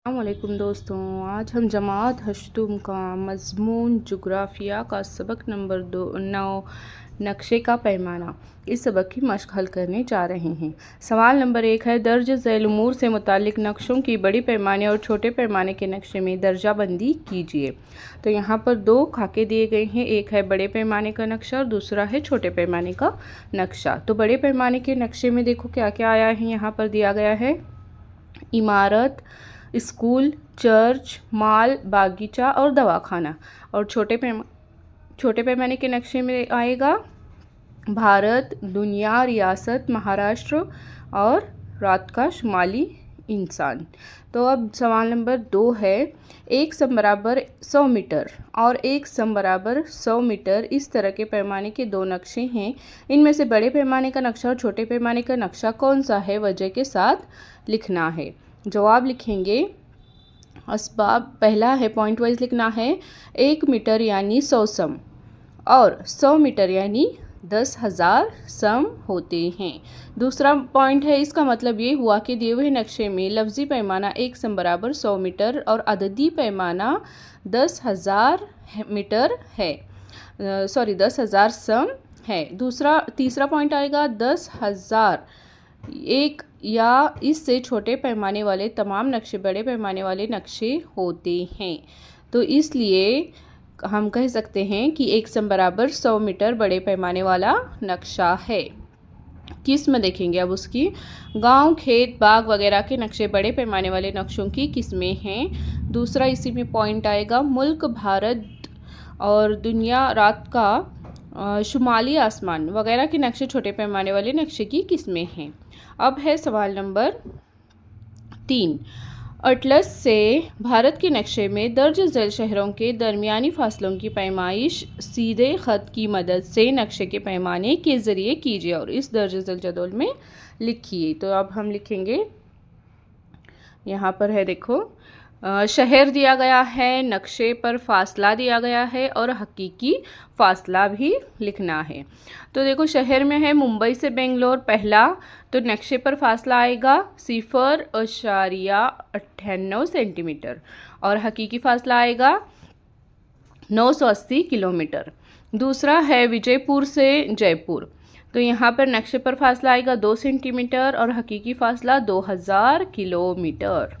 अस्सलामुअलैकुम दोस्तों, आज हम जमात हश्तुम का मज़मून जुग्राफ़िया का सबक नंबर 9 नक्शे का पैमाना इस सबक की मश्क हल करने जा रहे हैं। सवाल नंबर 1 है, दर्ज झैल उमूर से मुतालिक नक्शों की बड़ी पैमाने और छोटे पैमाने के नक्शे में दर्जाबंदी कीजिए। तो यहाँ पर दो खाके दिए गए हैं, एक है बड़े पैमाने का नक्शा और दूसरा है छोटे पैमाने का नक्शा। तो बड़े पैमाने के नक्शे में देखो क्या क्या आया है। यहाँ पर दिया गया है इमारत, स्कूल, चर्च, माल, बागीचा और दवाखाना। और छोटे पैमाने के नक्शे में आएगा भारत, दुनिया, रियासत, महाराष्ट्र और रात का शुमाली इंसान। तो अब सवाल नंबर 2 है, एक सम बराबर 100 मीटर और एक सम बराबर 100 मीटर इस तरह के पैमाने के दो नक्शे हैं। इनमें से बड़े पैमाने का नक्शा और छोटे पैमाने का नक्शा कौन सा है, वजह के साथ लिखना है। जवाब लिखेंगे। असबाब पहला है, पॉइंट वाइज लिखना है। 1 मीटर यानी 100 सम और 100 मीटर यानी 10,000 सम होते हैं। दूसरा पॉइंट है, इसका मतलब ये हुआ कि दिए हुए नक्शे में लफ्ज़ी पैमाना 1 सम बराबर 100 मीटर और अददी पैमाना 10,000 मीटर है, 10,000 सम है। तीसरा पॉइंट आएगा 10,000 एक या इससे छोटे पैमाने वाले तमाम नक्शे बड़े पैमाने वाले नक्शे होते हैं। तो इसलिए हम कह सकते हैं कि 1 सम बराबर 100 मीटर बड़े पैमाने वाला नक्शा है। किस्म देखेंगे अब उसकी। गांव, खेत, बाग वगैरह के नक्शे बड़े पैमाने वाले नक्शों की किस्में हैं। दूसरा इसी में पॉइंट आएगा, मुल्क, भारत और दुनिया, रात का शुमाली आसमान वगैरह के नक्शे छोटे पैमाने वाले नक्शे की किस्में हैं। अब है सवाल नंबर 3। अटलस से भारत के नक्शे में दर्ज झैल शहरों के दरमियानी फासलों की पैमाइश सीधे ख़त की मदद से नक्शे के पैमाने के ज़रिए कीजिए और इस दर्ज झैल जदवल में लिखिए। तो अब हम लिखेंगे, यहाँ पर है देखो, शहर दिया गया है, नक्शे पर फासला दिया गया है और हकीकी फासला भी लिखना है। तो देखो, शहर में है मुंबई से बेंगलोर पहला, तो नक्शे पर फासला आएगा 0.98 सेंटीमीटर और हकीकी फासला आएगा 980 किलोमीटर। दूसरा है विजयपुर से जयपुर, तो यहाँ पर नक्शे पर फासला आएगा 2 सेंटीमीटर और हकीकी फासला 2000 किलोमीटर।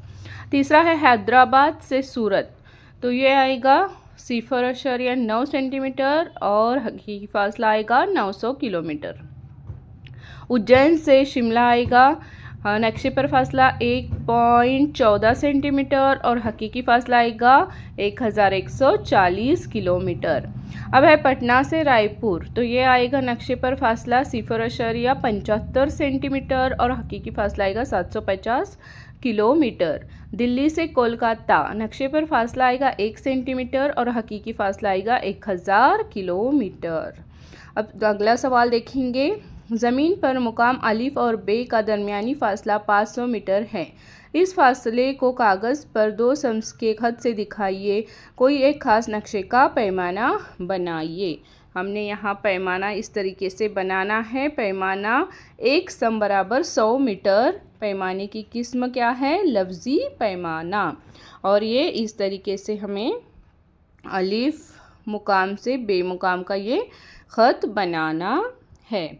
तीसरा है हैदराबाद से सूरत, तो ये आएगा 0.9 सेंटीमीटर और हकीकी फासला आएगा 900 किलोमीटर। उज्जैन से शिमला आएगा, नक्शे पर फासला 1.14 सेंटीमीटर और हकीकी फासला आएगा 1140 किलोमीटर। अब है पटना से रायपुर, तो ये आएगा नक्शे पर फासला 0.75 सेंटीमीटर और हकीकी फासला आएगा 750 किलोमीटर। दिल्ली से कोलकाता, नक्शे पर फासला आएगा 1 सेंटीमीटर और हकीकी फासला आएगा 1000 किलोमीटर। अब अगला सवाल देखेंगे। ज़मीन पर मुकाम अलिफ और बे का दरमियानी फासला 500 मीटर है। इस फासले को कागज़ पर 2 सम्स के खत से दिखाइए। कोई एक ख़ास नक्शे का पैमाना बनाइए। हमने यहाँ पैमाना इस तरीके से बनाना है। पैमाना 1 सम बराबर 100 मीटर, पैमाने की किस्म क्या है, लफ्ज़ी पैमाना, और ये इस तरीके से हमें अलिफ मुकाम से बे मुकाम का ये ख़त बनाना है।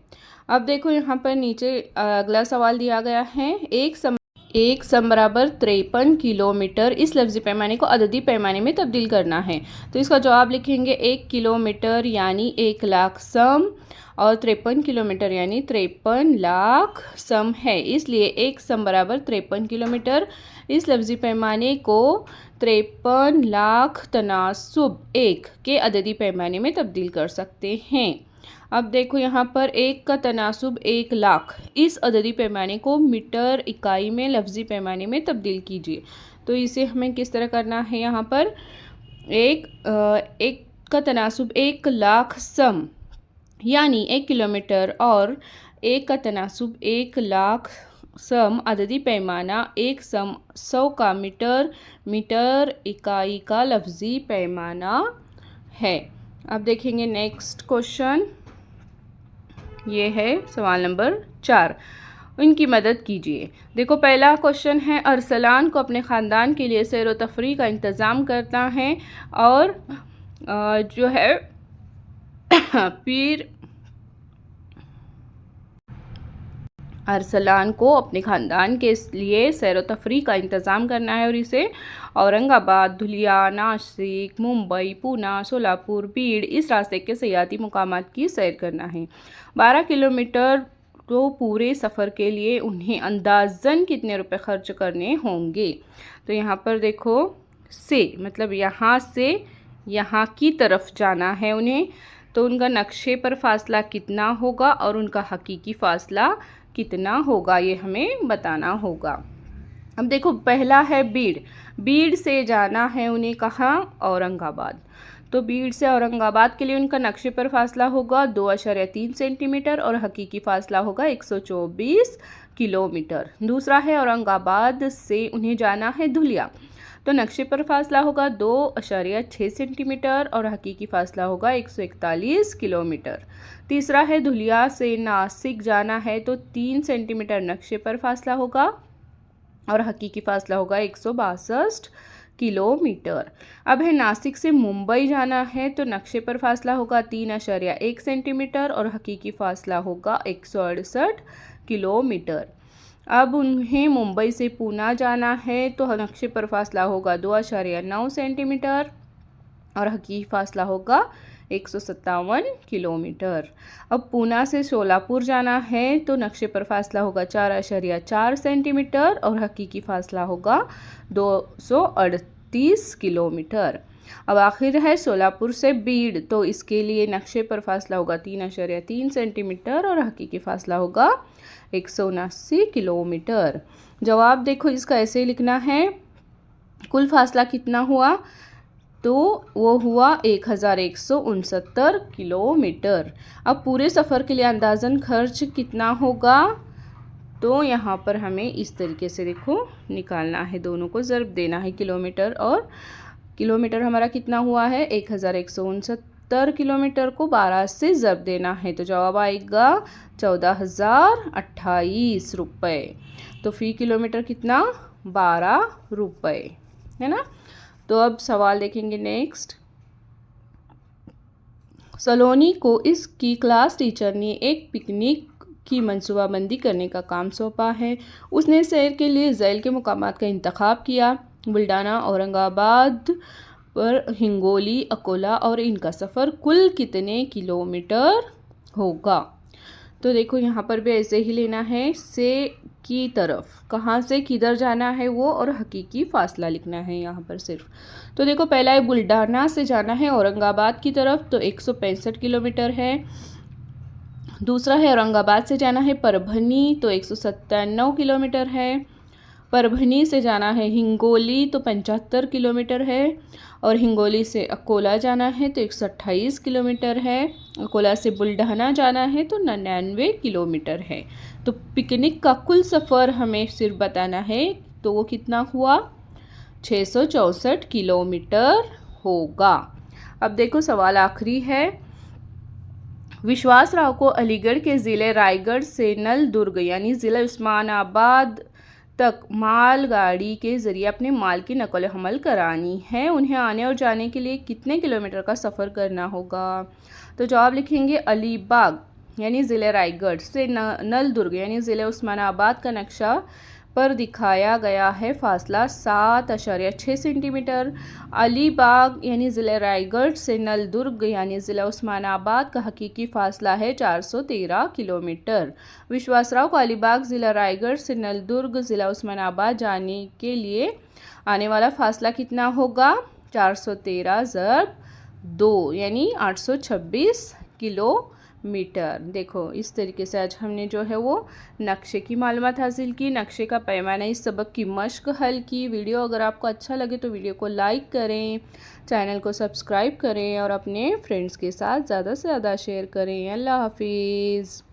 अब देखो, यहाँ पर नीचे अगला सवाल दिया गया है, एक सम बराबर 53 किलोमीटर इस लफ्ज़ी पैमाने को अददी पैमाने में तब्दील करना है। तो इसका जवाब लिखेंगे, 1 किलोमीटर यानी 1 लाख सम और 53 किलोमीटर यानी 53 लाख सम है, इसलिए 1 सम बराबर 53 किलोमीटर इस लफ्ज़ी पैमाने को 53 लाख तनासुब 1 के अददी पैमाने में तब्दील कर सकते हैं। अब देखो, यहाँ पर 1 का तनासुब 1 लाख, इस अददी पैमाने को मीटर इकाई में लफ्ज़ी पैमाने में तब्दील कीजिए। तो इसे हमें किस तरह करना है, यहाँ पर एक का तनासुब 1 लाख सम यानी 1 किलोमीटर और 1 का तनासुब 1 लाख सम अददी पैमाना 1 सम 100 का मीटर इकाई का लफ्ज़ी पैमाना है। अब देखेंगे नेक्स्ट क्वेश्चन, ये है सवाल नंबर 4। उनकी मदद कीजिए। देखो पहला क्वेश्चन है, अरसलान को अपने ख़ानदान के लिए सैर व तफरीह का इंतज़ाम करता है और जो है पीर अरसलान को अपने ख़ानदान के लिए सैर व तफरीह का इंतज़ाम करना है और इसे औरंगाबाद, धुलिया, नासिक, मुंबई, पूना, सोलापुर, बीड़ इस रास्ते के सयाहती मुकामात की सैर करना है। 12 किलोमीटर तो पूरे सफ़र के लिए उन्हें अंदाज़न कितने रुपए खर्च करने होंगे। तो यहाँ पर देखो से मतलब यहाँ से यहाँ की तरफ जाना है उन्हें, तो उनका नक्शे पर फासला कितना होगा और उनका हकीकी फ़ासला कितना होगा ये हमें बताना होगा। अब देखो पहला है बीड़। बीड़ से जाना है उन्हें कहाँ? औरंगाबाद। तो बीड़ से औरंगाबाद के लिए उनका नक्शे पर फासला होगा 2.3 सेंटीमीटर और हकीकी फासला होगा 124 किलोमीटर। दूसरा है औरंगाबाद से उन्हें जाना है धुलिया, तो नक्शे पर फासला होगा 2.6 सेंटीमीटर और हकीकी फासला होगा 141 किलोमीटर। तीसरा है धुलिया से नासिक जाना है, तो 3 सेंटीमीटर नक्शे पर फासला होगा और हकीकी फासला होगा 162 किलोमीटर। अब है नासिक से मुंबई जाना है, तो नक्शे पर फासला होगा 3.1 सेंटीमीटर और हकीकी फासला होगा 168 किलोमीटर। अब उन्हें मुंबई से पूना जाना है, तो नक्शे पर फासला होगा 2.9 सेंटीमीटर और हकीकी फासला होगा 157 किलोमीटर। अब पूना से सोलापुर जाना है, तो नक्शे पर फासला होगा 4.4 सेंटीमीटर और हकीकी फासला होगा 238 किलोमीटर। अब आखिर है सोलापुर से बीड़, तो इसके लिए नक्शे पर फासला होगा 3.3 सेंटीमीटर और हकीकी फासला होगा 179 किलोमीटर। जवाब देखो इसका ऐसे लिखना है, कुल फासला कितना हुआ? तो वो हुआ 1169 किलोमीटर। अब पूरे सफ़र के लिए अंदाज़न खर्च कितना होगा? तो यहाँ पर हमें इस तरीके से देखो निकालना है, दोनों को ज़र्ब देना है। किलोमीटर और किलोमीटर हमारा कितना हुआ है? 1169 किलोमीटर को 12 से ज़र्ब देना है, तो जवाब आएगा 14,028 रुपये। तो फ़ी किलोमीटर कितना? 12 रुपये, है ना। तो अब सवाल देखेंगे नेक्स्ट। सलोनी को इसकी क्लास टीचर ने एक पिकनिक की मंसूबाबंदी करने का काम सौंपा है। उसने सैर के लिए झैल के मुकामात का इंतखाब किया, बुल्डाना, औरंगाबाद पर हिंगोली, अकोला, और इनका सफ़र कुल कितने किलोमीटर होगा? तो देखो यहाँ पर भी ऐसे ही लेना है, से की तरफ कहाँ से किधर जाना है वो और हकीकी फ़ासला लिखना है यहाँ पर सिर्फ। तो देखो पहला है बुल्डाना से जाना है औरंगाबाद की तरफ, तो 165 किलोमीटर है। दूसरा है औरंगाबाद से जाना है परभनी, तो 197 किलोमीटर है। परभनी से जाना है हिंगोली, तो 75 किलोमीटर है। और हिंगोली से अकोला जाना है, तो 128 किलोमीटर है। अकोला से बुल्ढाना जाना है, तो 99 किलोमीटर है। तो पिकनिक का कुल सफ़र हमें सिर्फ बताना है, तो वो कितना हुआ? 664 किलोमीटर होगा। अब देखो सवाल आखिरी है। विश्वास राव को अलीगढ़ के ज़िले रायगढ़ से नलदुर्ग यानी ज़िला उस्मानाबाद तक मालगाड़ी के ज़रिए अपने माल की नकल हमल करानी है। उन्हें आने और जाने के लिए कितने किलोमीटर का सफ़र करना होगा? तो जवाब लिखेंगे, अलीबाग यानी ज़िले रायगढ़ से नलदुर्ग यानी ज़िले उस्मानाबाद का नक्शा पर दिखाया गया है फासला 7.6 सेंटीमीटर। अलीबाग यानी ज़िले रायगढ़ से नलदुर्ग यानी ज़िला उस्मानाबाद का हकीकी फ़ासला है 413 किलोमीटर। विश्वासराव को अलीबाग ज़िला रायगढ़ से नलदुर्ग ज़िला उस्मानाबाद जाने के लिए आने वाला फ़ासला कितना होगा? 413 ज़रब 2 यानी 826 किलोमीटर। देखो इस तरीके से आज हमने जो है वो नक्शे की मालूमात हासिल की, नक्शे का पैमाना, इस सबक की मश्क हल की। वीडियो अगर आपको अच्छा लगे तो वीडियो को लाइक करें, चैनल को सब्सक्राइब करें और अपने फ्रेंड्स के साथ ज़्यादा से ज़्यादा शेयर करें। अल्लाह हाफिज़।